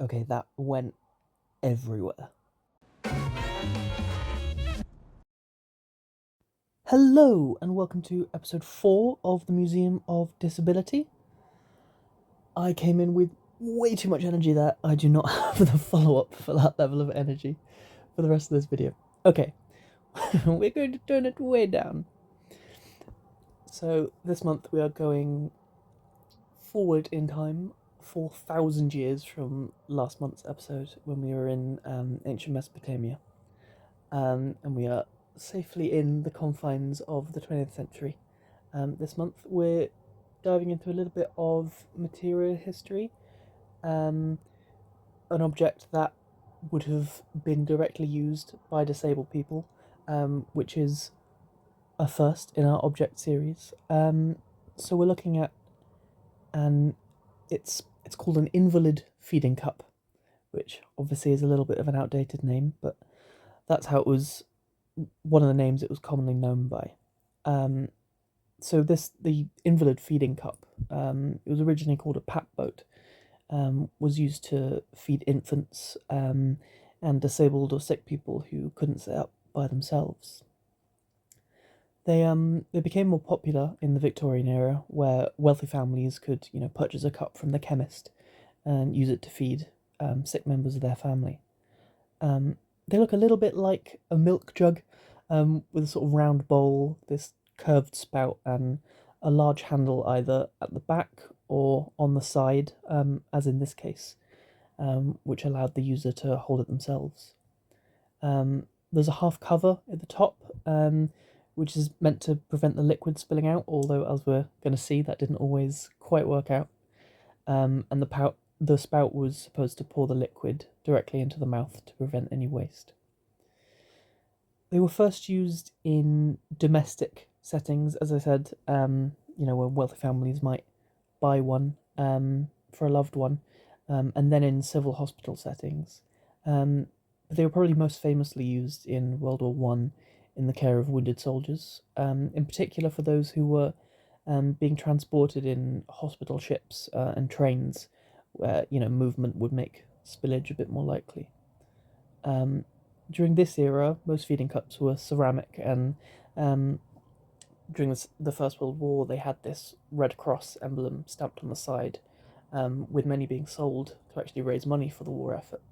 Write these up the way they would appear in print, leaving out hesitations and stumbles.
Okay, that went everywhere. Hello, and welcome to episode 4 of the Museum of Disability. I came in with way too much energy there. I do not have the follow-up for that level of energy for the rest of this video. Okay, we're going to turn it way down. So this month we are going forward in time 4,000 years from last month's episode when we were in ancient Mesopotamia. And we are safely in the confines of the 20th century. This month we're diving into a little bit of material history, an object that would have been directly used by disabled people, which is a first in our object series. So we're looking at it's called an Invalid Feeding Cup, which obviously is a little bit of an outdated name, but that's how it was, one of the names it was commonly known by. So the Invalid Feeding Cup, it was originally called a pap boat, was used to feed infants and disabled or sick people who couldn't sit up by themselves. They became more popular in the Victorian era, where wealthy families could, purchase a cup from the chemist and use it to feed sick members of their family. They look a little bit like a milk jug, with a sort of round bowl, this curved spout, and a large handle either at the back or on the side, as in this case, which allowed the user to hold it themselves. There's a half cover at the top, which is meant to prevent the liquid spilling out, although as we're going to see, that didn't always quite work out. And the spout was supposed to pour the liquid directly into the mouth to prevent any waste. They were first used in domestic settings, as I said, when wealthy families might buy one for a loved one, and then in civil hospital settings. But they were probably most famously used in World War One in the care of wounded soldiers, in particular for those who were being transported in hospital ships and trains, where movement would make spillage a bit more likely. During this era, most feeding cups were ceramic, and during the First World War, they had this Red Cross emblem stamped on the side, with many being sold to actually raise money for the war effort.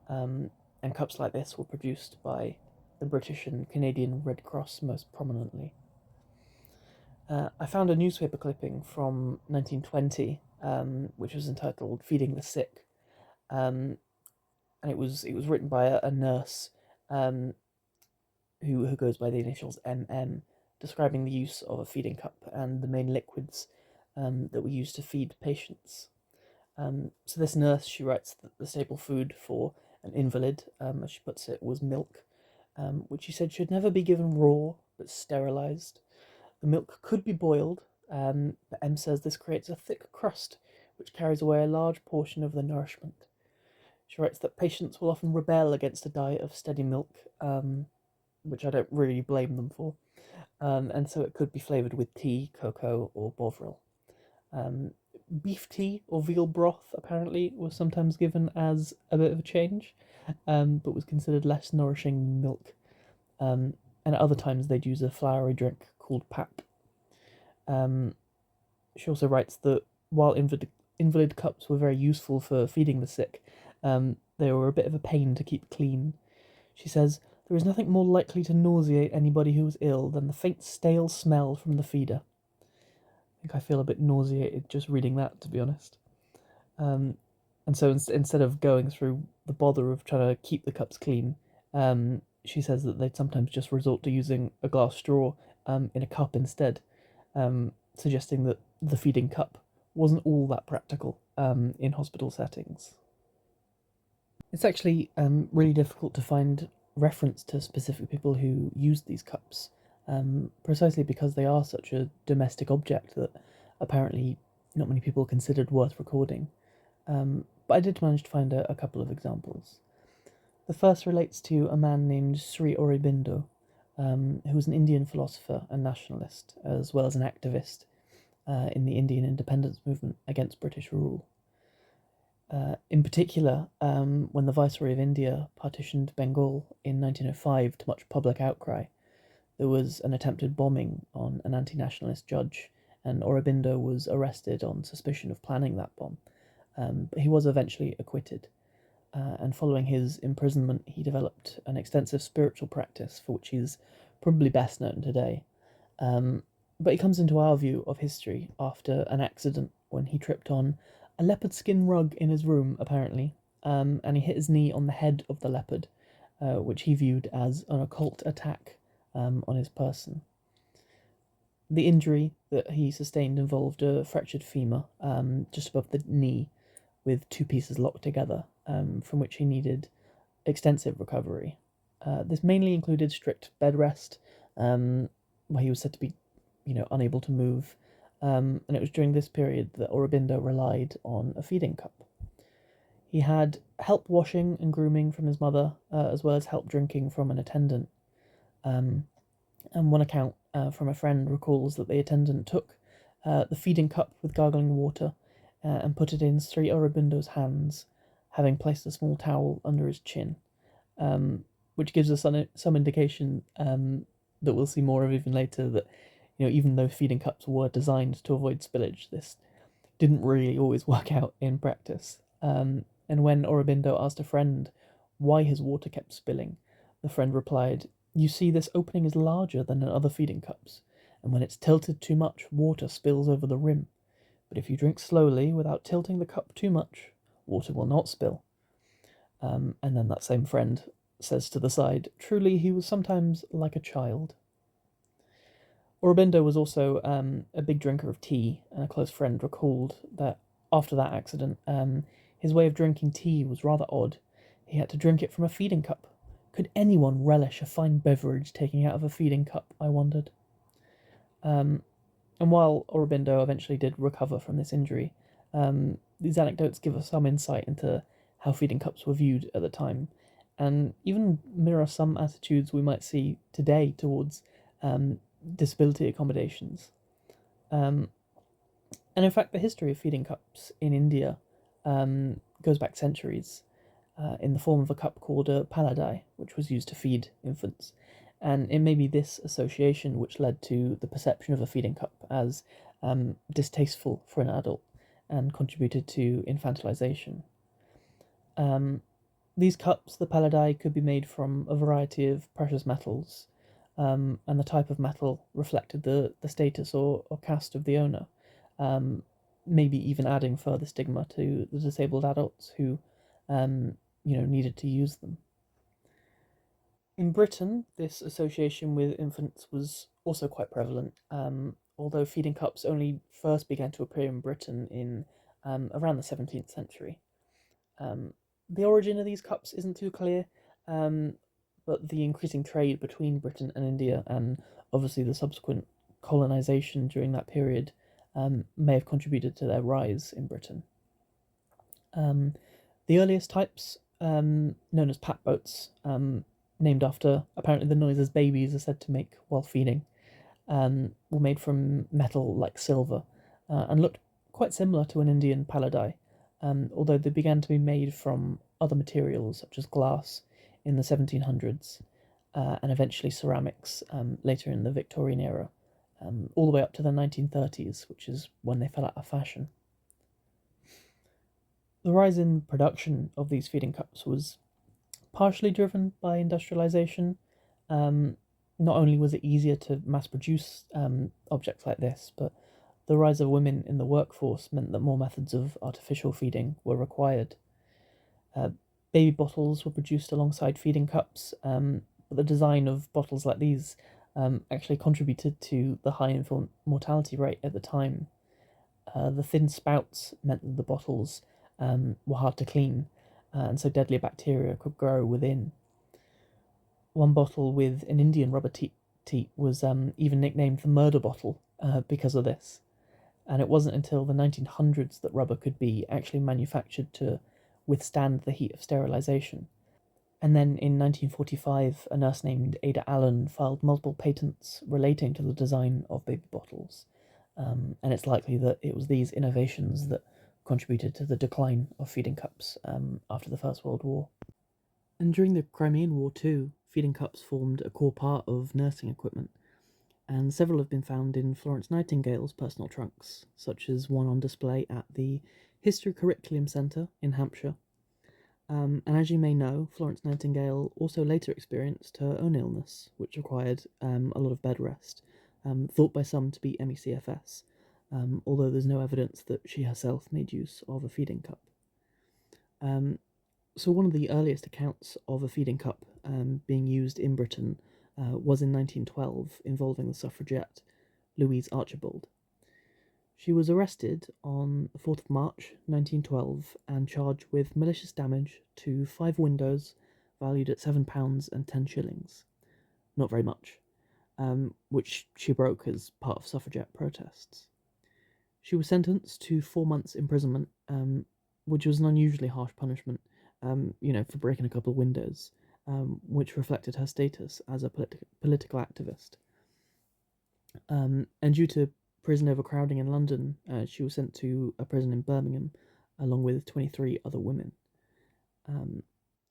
And cups like this were produced by the British and Canadian Red Cross most prominently. I found a newspaper clipping from 1920, which was entitled "Feeding the Sick," and it was written by a nurse who goes by the initials MM, describing the use of a feeding cup and the main liquids that were used to feed patients. So this nurse, she writes that the staple food for an invalid, as she puts it, was milk, which she said should never be given raw but sterilised. The milk could be boiled, but M says this creates a thick crust which carries away a large portion of the nourishment. She writes that patients will often rebel against a diet of steady milk, which I don't really blame them for, and so it could be flavoured with tea, cocoa, or bovril. Beef tea or veal broth apparently was sometimes given as a bit of a change, but was considered less nourishing than milk. And at other times they'd use a floury drink called pap. She also writes that while invalid cups were very useful for feeding the sick, they were a bit of a pain to keep clean. She says, "There is nothing more likely to nauseate anybody who is ill than the faint stale smell from the feeder." I think I feel a bit nauseated just reading that, to be honest. And so instead of going through the bother of trying to keep the cups clean, she says that they'd sometimes just resort to using a glass straw in a cup instead, suggesting that the feeding cup wasn't all that practical in hospital settings. It's actually really difficult to find reference to specific people who used these cups, precisely because they are such a domestic object that apparently not many people considered worth recording. But I did manage to find a couple of examples. The first relates to a man named Sri Aurobindo, who was an Indian philosopher and nationalist, as well as an activist in the Indian independence movement against British rule. In particular, when the Viceroy of India partitioned Bengal in 1905 to much public outcry, there was an attempted bombing on an anti-nationalist judge, and Aurobindo was arrested on suspicion of planning that bomb. But he was eventually acquitted, and following his imprisonment, he developed an extensive spiritual practice for which he's probably best known today. But he comes into our view of history after an accident when he tripped on a leopard skin rug in his room, apparently, and he hit his knee on the head of the leopard, which he viewed as an occult attack on his person. The injury that he sustained involved a fractured femur just above the knee with two pieces locked together, from which he needed extensive recovery. This mainly included strict bed rest, where he was said to be, unable to move, and it was during this period that Aurobindo relied on a feeding cup. He had help washing and grooming from his mother, as well as help drinking from an attendant. And one account from a friend recalls that the attendant took the feeding cup with gargling water and put it in Sri Aurobindo's hands, having placed a small towel under his chin, which gives us some indication that we'll see more of even later, that even though feeding cups were designed to avoid spillage, this didn't really always work out in practice. And when Aurobindo asked a friend why his water kept spilling, the friend replied, "You see, this opening is larger than in other feeding cups, and when it's tilted too much, water spills over the rim. But if you drink slowly, without tilting the cup too much, water will not spill." And then that same friend says to the side, "Truly, he was sometimes like a child." Aurobindo was also a big drinker of tea, and a close friend recalled that after that accident, his way of drinking tea was rather odd. He had to drink it from a feeding cup. Could anyone relish a fine beverage taken out of a feeding cup, I wondered. And while Aurobindo eventually did recover from this injury, these anecdotes give us some insight into how feeding cups were viewed at the time, and even mirror some attitudes we might see today towards disability accommodations. And in fact, the history of feeding cups in India goes back centuries, in the form of a cup called a paladai, which was used to feed infants. And it may be this association which led to the perception of a feeding cup as distasteful for an adult and contributed to infantilization. These cups, the paladai, could be made from a variety of precious metals, and the type of metal reflected the status or caste of the owner, maybe even adding further stigma to the disabled adults who needed to use them. In Britain, this association with infants was also quite prevalent, although feeding cups only first began to appear in Britain in around the 17th century. The origin of these cups isn't too clear, but the increasing trade between Britain and India, and obviously the subsequent colonization during that period, may have contributed to their rise in Britain. The earliest types, known as pat boats, named after apparently the noises babies are said to make while feeding, were made from metal like silver, and looked quite similar to an Indian paladai, although they began to be made from other materials such as glass in the 1700s, and eventually ceramics later in the Victorian era, all the way up to the 1930s, which is when they fell out of fashion. The rise in production of these feeding cups was partially driven by industrialization. Not only was it easier to mass produce objects like this, but the rise of women in the workforce meant that more methods of artificial feeding were required. Baby bottles were produced alongside feeding cups, but the design of bottles like these actually contributed to the high infant mortality rate at the time. The thin spouts meant that the bottles were hard to clean, and so deadly bacteria could grow within. One bottle with an Indian rubber teat was even nicknamed the murder bottle because of this. And it wasn't until the 1900s that rubber could be actually manufactured to withstand the heat of sterilization. And then in 1945, a nurse named Ada Allen filed multiple patents relating to the design of baby bottles. And it's likely that it was these innovations that contributed to the decline of feeding cups after the First World War. And during the Crimean War too, feeding cups formed a core part of nursing equipment, and several have been found in Florence Nightingale's personal trunks, such as one on display at the History Curriculum Centre in Hampshire. And as you may know, Florence Nightingale also later experienced her own illness, which required a lot of bed rest, thought by some to be ME/CFS, although there's no evidence that she herself made use of a feeding cup. So one of the earliest accounts of a feeding cup being used in Britain was in 1912, involving the suffragette Louise Archibald. She was arrested on the 4th of March 1912 and charged with malicious damage to 5 windows valued at £7 and 10 shillings. Not very much, which she broke as part of suffragette protests. She was sentenced to 4 months' imprisonment, which was an unusually harsh punishment, for breaking a couple of windows, which reflected her status as a political activist. And due to prison overcrowding in London, she was sent to a prison in Birmingham, along with 23 other women.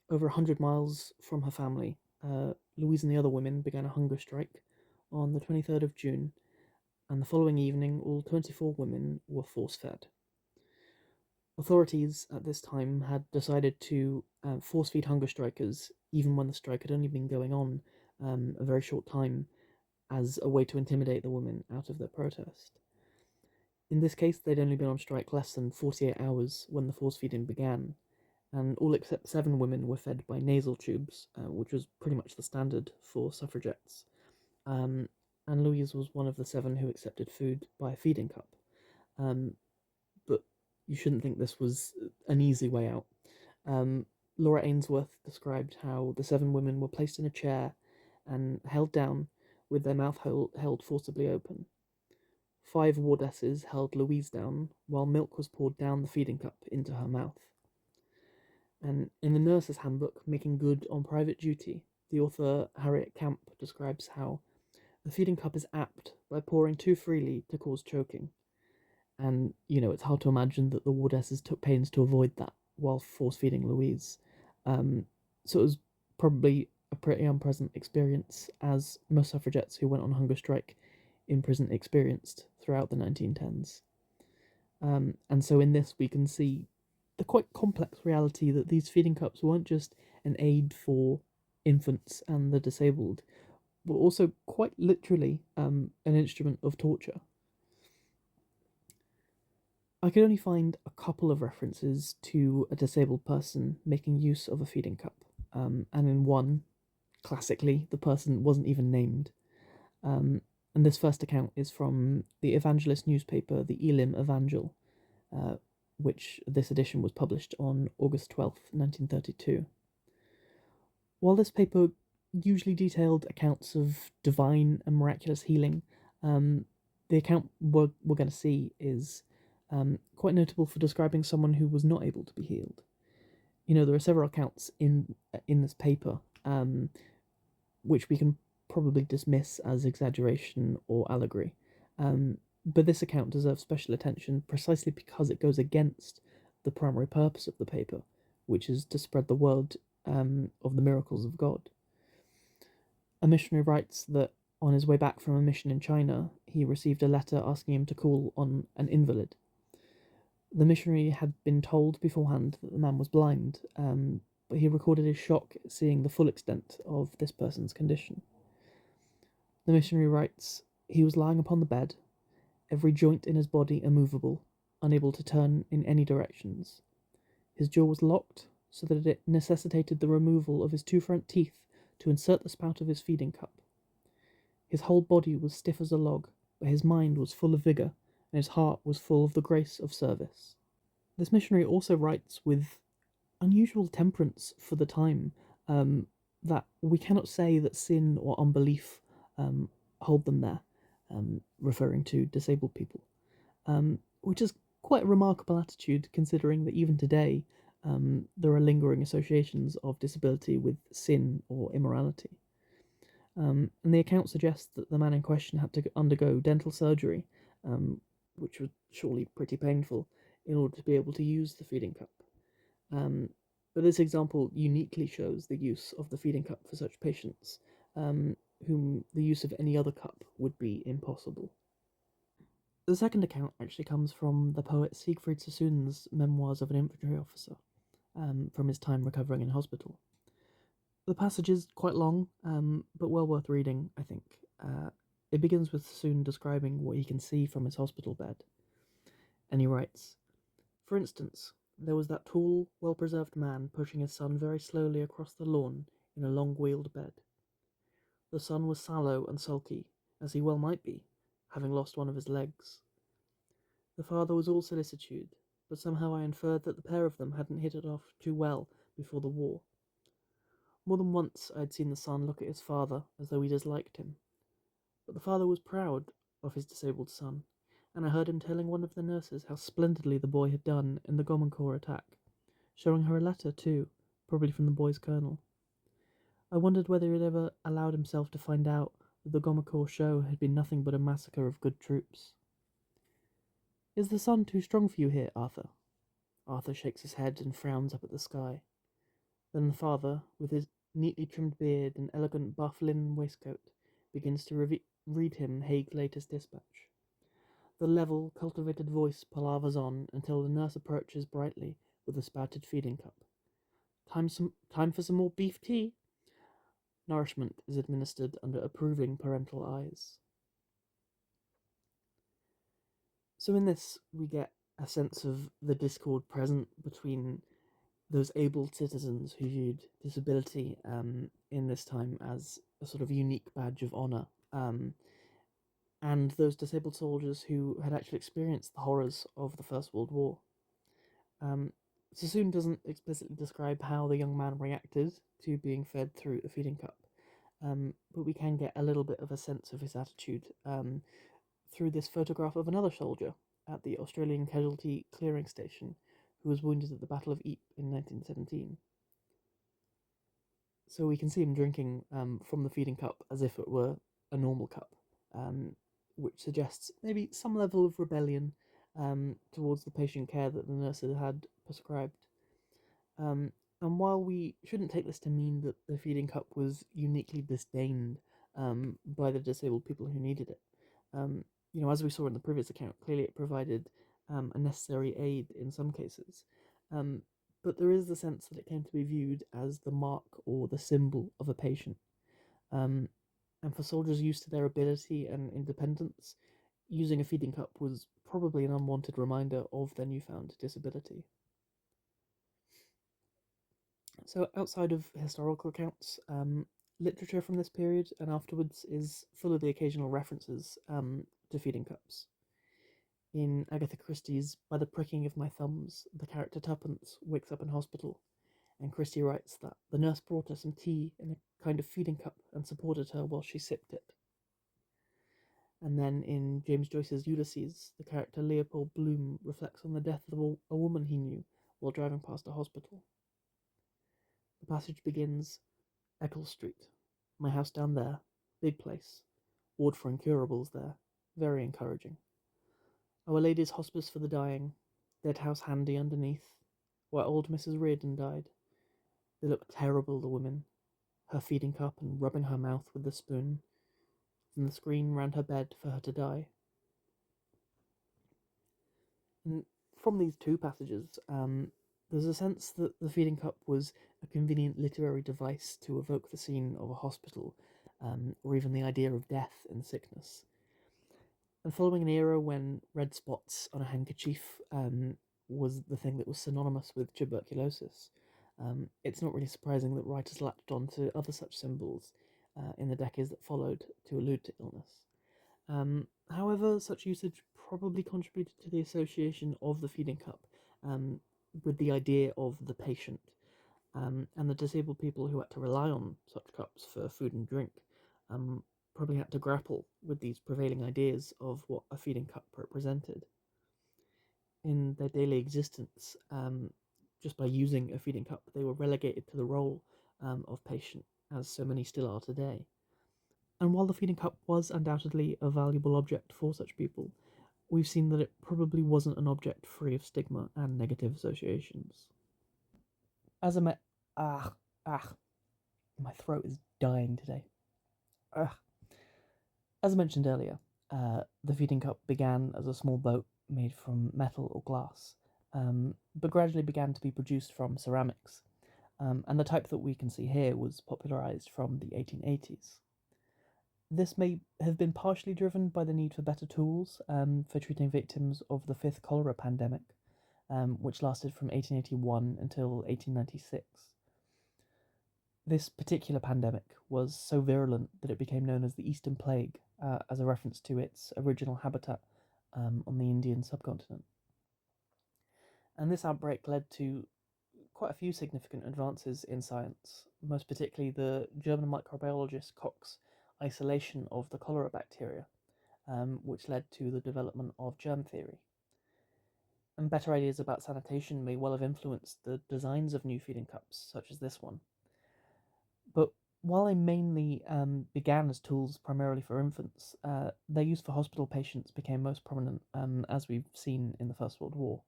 Over 100 miles from her family, Louise and the other women began a hunger strike on the 23rd of June, and the following evening all 24 women were force-fed. Authorities at this time had decided to force-feed hunger strikers, even when the strike had only been going on a very short time, as a way to intimidate the women out of their protest. In this case, they'd only been on strike less than 48 hours when the force feeding began, and all except 7 women were fed by nasal tubes, which was pretty much the standard for suffragettes. And Louise was one of the 7 who accepted food by a feeding cup. But you shouldn't think this was an easy way out. Laura Ainsworth described how the 7 women were placed in a chair and held down with their mouth held forcibly open. 5 wardesses held Louise down, while milk was poured down the feeding cup into her mouth. And in the Nurse's Handbook, Making Good on Private Duty, the author Harriet Camp describes how the feeding cup is apt by pouring too freely to cause choking. And, it's hard to imagine that the wardesses took pains to avoid that while force-feeding Louise. So it was probably a pretty unpleasant experience, as most suffragettes who went on hunger strike in prison experienced throughout the 1910s. And so in this we can see the quite complex reality that these feeding cups weren't just an aid for infants and the disabled, but also quite literally an instrument of torture. I could only find a couple of references to a disabled person making use of a feeding cup, and in one, classically, the person wasn't even named. And this first account is from the evangelist newspaper, the Elim Evangel, which this edition was published on August 12th, 1932. While this paper usually detailed accounts of divine and miraculous healing, the account we're going to see is quite notable for describing someone who was not able to be healed. There are several accounts in this paper, which we can probably dismiss as exaggeration or allegory. But this account deserves special attention precisely because it goes against the primary purpose of the paper, which is to spread the word of the miracles of God. A missionary writes that on his way back from a mission in China, he received a letter asking him to call on an invalid. The missionary had been told beforehand that the man was blind, but he recorded his shock at seeing the full extent of this person's condition. The missionary writes, "He was lying upon the bed, every joint in his body immovable, unable to turn in any directions. His jaw was locked, so that it necessitated the removal of his 2 front teeth to insert the spout of his feeding cup. His whole body was stiff as a log, but his mind was full of vigour, and his heart was full of the grace of service." This missionary also writes with unusual temperance for the time, that we cannot say that sin or unbelief hold them there, referring to disabled people, which is quite a remarkable attitude considering that even today there are lingering associations of disability with sin or immorality. And the account suggests that the man in question had to undergo dental surgery, which was surely pretty painful, in order to be able to use the feeding cup. But this example uniquely shows the use of the feeding cup for such patients, whom the use of any other cup would be impossible. The second account actually comes from the poet Siegfried Sassoon's Memoirs of an Infantry Officer, from his time recovering in hospital. The passage is quite long, but well worth reading, I think. It begins with Sassoon describing what he can see from his hospital bed, and he writes, "For instance, there was that tall, well-preserved man pushing his son very slowly across the lawn in a long-wheeled bed. The son was sallow and sulky, as he well might be, having lost one of his legs. The father was all solicitude, but somehow I inferred that the pair of them hadn't hit it off too well before the war. More than once I had seen the son look at his father as though he disliked him, but the father was proud of his disabled son, and I heard him telling one of the nurses how splendidly the boy had done in the Gomencourt attack, showing her a letter, too, probably from the boy's colonel. I wondered whether he had ever allowed himself to find out that the Gomencourt show had been nothing but a massacre of good troops. Is the sun too strong for you here, Arthur? Arthur shakes his head and frowns up at the sky. Then the father, with his neatly trimmed beard and elegant buff linen waistcoat, begins to read him Haig's latest dispatch. The level, cultivated voice palavers on until the nurse approaches brightly with a spouted feeding cup. Time for some more beef tea? Nourishment is administered under approving parental eyes. So in this, we get a sense of the discord present between those able citizens who viewed disability in this time as a sort of unique badge of honour, and those disabled soldiers who had actually experienced the horrors of the First World War. Sassoon doesn't explicitly describe how the young man reacted to being fed through a feeding cup, but we can get a little bit of a sense of his attitude through this photograph of another soldier at the Australian Casualty Clearing Station who was wounded at the Battle of Ypres in 1917. So we can see him drinking from the feeding cup as if it were a normal cup, which suggests maybe some level of rebellion towards the patient care that the nurses had prescribed. And while we shouldn't take this to mean that the feeding cup was uniquely disdained by the disabled people who needed it, as we saw in the previous account, clearly it provided a necessary aid in some cases. But there is the sense that it came to be viewed as the mark or the symbol of a patient. And for soldiers used to their ability and independence, using a feeding cup was probably an unwanted reminder of their newfound disability. So, outside of historical accounts, literature from this period and afterwards is full of the occasional references to feeding cups. In Agatha Christie's By the Pricking of My Thumbs, the character Tuppence wakes up in hospital, and Christie writes that the nurse brought her some tea in a kind of feeding cup and supported her while she sipped it. And then in James Joyce's Ulysses, the character Leopold Bloom reflects on the death of a woman he knew while driving past a hospital. The passage begins, Eccles Street, my house down there, big place, ward for incurables there, very encouraging. Our Lady's Hospice for the Dying, dead house handy underneath, where old Mrs. Reardon died. They looked terrible, the women, her feeding cup and rubbing her mouth with the spoon, from the screen round her bed for her to die. And from these two passages, there's a sense that the feeding cup was a convenient literary device to evoke the scene of a hospital, or even the idea of death and sickness. And following an era when red spots on a handkerchief was the thing that was synonymous with tuberculosis, it's not really surprising that writers latched on to other such symbols in the decades that followed to allude to illness. However, such usage probably contributed to the association of the feeding cup with the idea of the patient, and the disabled people who had to rely on such cups for food and drink probably had to grapple with these prevailing ideas of what a feeding cup represented. In their daily existence, just by using a feeding cup, they were relegated to the role of patient, as so many still are today. And while the feeding cup was undoubtedly a valuable object for such people, we've seen that it probably wasn't an object free of stigma and negative associations. As I met, ah, ah, my throat is dying today. Ah. As I mentioned earlier, the feeding cup began as a small boat made from metal or glass, but gradually began to be produced from ceramics, and the type that we can see here was popularized from the 1880s. This may have been partially driven by the need for better tools for treating victims of the fifth cholera pandemic, which lasted from 1881 until 1896. This particular pandemic was so virulent that it became known as the Eastern Plague, as a reference to its original habitat on the Indian subcontinent. And this outbreak led to quite a few significant advances in science, most particularly the German microbiologist Koch's isolation of the cholera bacteria, which led to the development of germ theory. And better ideas about sanitation may well have influenced the designs of new feeding cups, such as this one. But while they mainly began as tools primarily for infants, their use for hospital patients became most prominent, as we've seen in the First World War.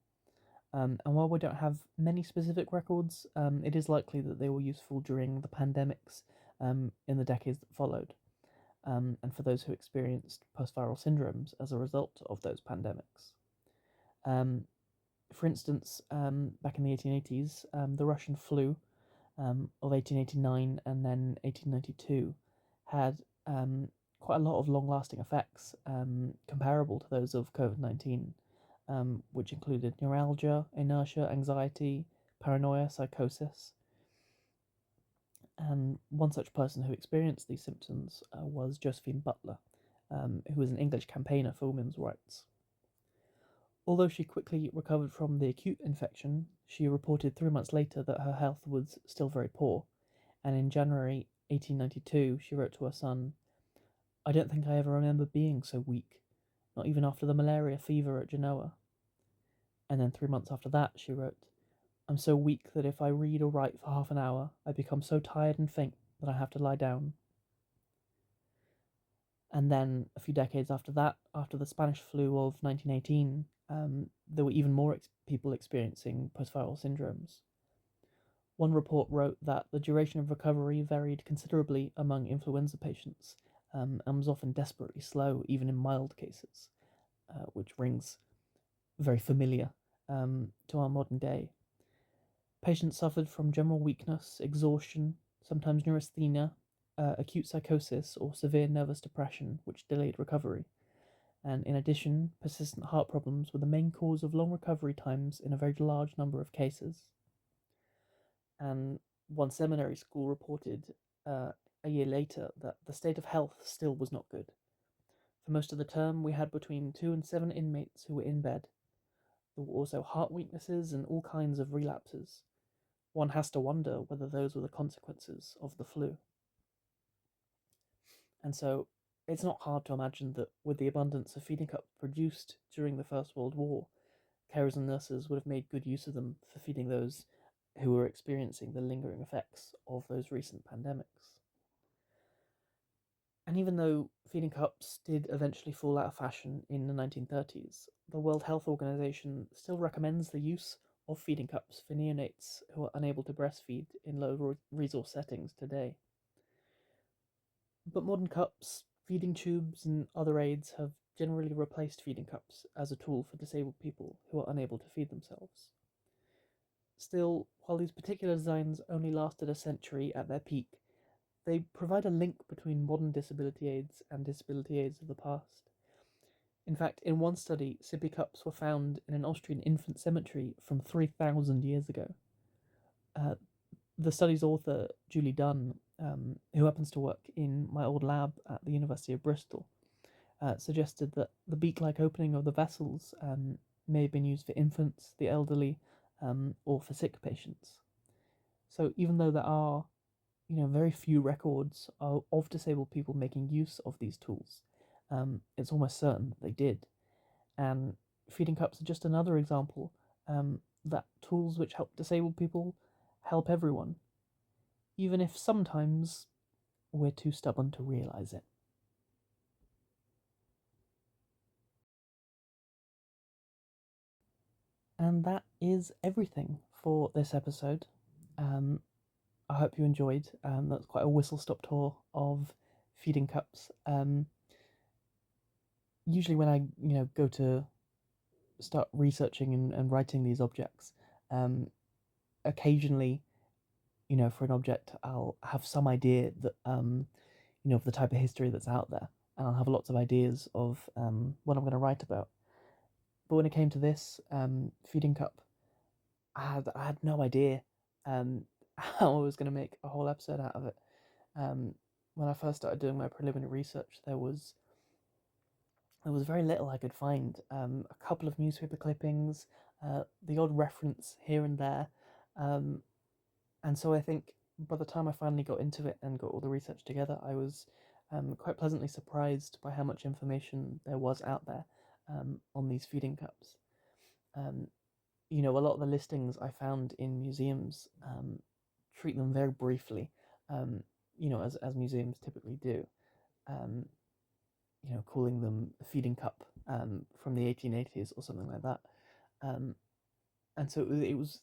And while we don't have many specific records, it is likely that they were useful during the pandemics in the decades that followed, and for those who experienced post-viral syndromes as a result of those pandemics. For instance, back in the 1880s, the Russian flu of 1889 and then 1892 had quite a lot of long-lasting effects comparable to those of COVID-19, which included neuralgia, inertia, anxiety, paranoia, psychosis. And one such person who experienced these symptoms was Josephine Butler, who was an English campaigner for women's rights. Although she quickly recovered from the acute infection, she reported 3 months later that her health was still very poor, and in January 1892 she wrote to her son, "I don't think I ever remember being so weak, not even after the malaria fever at Genoa." And then 3 months after that she wrote, "I'm so weak that if I read or write for half an hour, I become so tired and faint that I have to lie down." And then a few decades after that, after the Spanish flu of 1918, there were even more people experiencing post-viral syndromes. One report wrote that the duration of recovery varied considerably among influenza patients, and was often desperately slow, even in mild cases, which rings very familiar to our modern day. Patients suffered from general weakness, exhaustion, sometimes neurasthenia, acute psychosis, or severe nervous depression, which delayed recovery. And in addition, persistent heart problems were the main cause of long recovery times in a very large number of cases. And one seminary school reported a year later that the state of health still was not good. For most of the term, we had between 2 and 7 inmates who were in bed. There were also heart weaknesses and all kinds of relapses. One has to wonder whether those were the consequences of the flu. And so it's not hard to imagine that with the abundance of feeding cups produced during the First World War, carers and nurses would have made good use of them for feeding those who were experiencing the lingering effects of those recent pandemics. And even though feeding cups did eventually fall out of fashion in the 1930s, the World Health Organization still recommends the use of feeding cups for neonates who are unable to breastfeed in low resource settings today. But modern cups, feeding tubes, and other aids have generally replaced feeding cups as a tool for disabled people who are unable to feed themselves. Still, while these particular designs only lasted a century at their peak, they provide a link between modern disability aids and disability aids of the past. In fact, in one study, sippy cups were found in an Austrian infant cemetery from 3,000 years ago. The study's author, Julie Dunn, who happens to work in my old lab at the University of Bristol, suggested that the beak-like opening of the vessels may have been used for infants, the elderly, or for sick patients. So even though there are, very few records of disabled people making use of these tools, it's almost certain that they did. And feeding cups are just another example that tools which help disabled people help everyone, even if sometimes we're too stubborn to realize it. And that is everything for this episode. Um, I hope you enjoyed. That's quite a whistle-stop tour of feeding cups. Usually when I go to start researching and writing these objects, occasionally, for an object, I'll have some idea that of the type of history that's out there, and I'll have lots of ideas of what I'm going to write about. But when it came to this feeding cup, I had no idea how I was going to make a whole episode out of it. Um, when I first started doing my preliminary research, there was very little I could find. A couple of newspaper clippings, the odd reference here and there, um, and so I think by the time I finally got into it and got all the research together, I was quite pleasantly surprised by how much information there was out there on these feeding cups. Um, a lot of the listings I found in museums treat them very briefly, um, as museums typically do. Um, calling them a feeding cup from the 1880s or something like that. Um, and so it was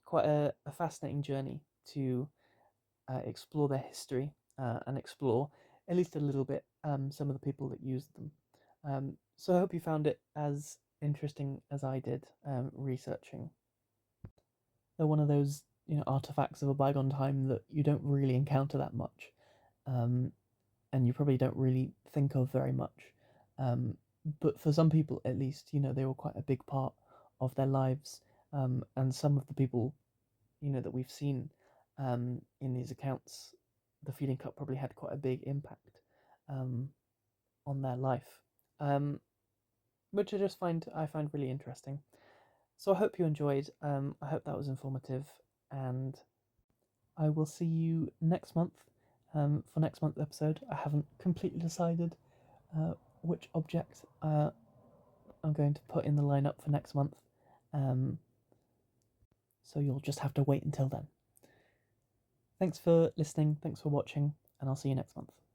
quite a fascinating journey to explore their history and explore, at least a little bit, some of the people that used them. So I hope you found it as interesting as I did researching. They're one of those artifacts of a bygone time that you don't really encounter that much, um, and you probably don't really think of very much. Um, but for some people, at least, they were quite a big part of their lives, and some of the people that we've seen in these accounts, the feeding cup probably had quite a big impact um, on their life, um, which I find really interesting. So I hope you enjoyed. I hope that was informative, and I will see you next month for next month's episode. I haven't completely decided which object I'm going to put in the lineup for next month, um, so you'll just have to wait until then. Thanks for listening, thanks for watching, and I'll see you next month.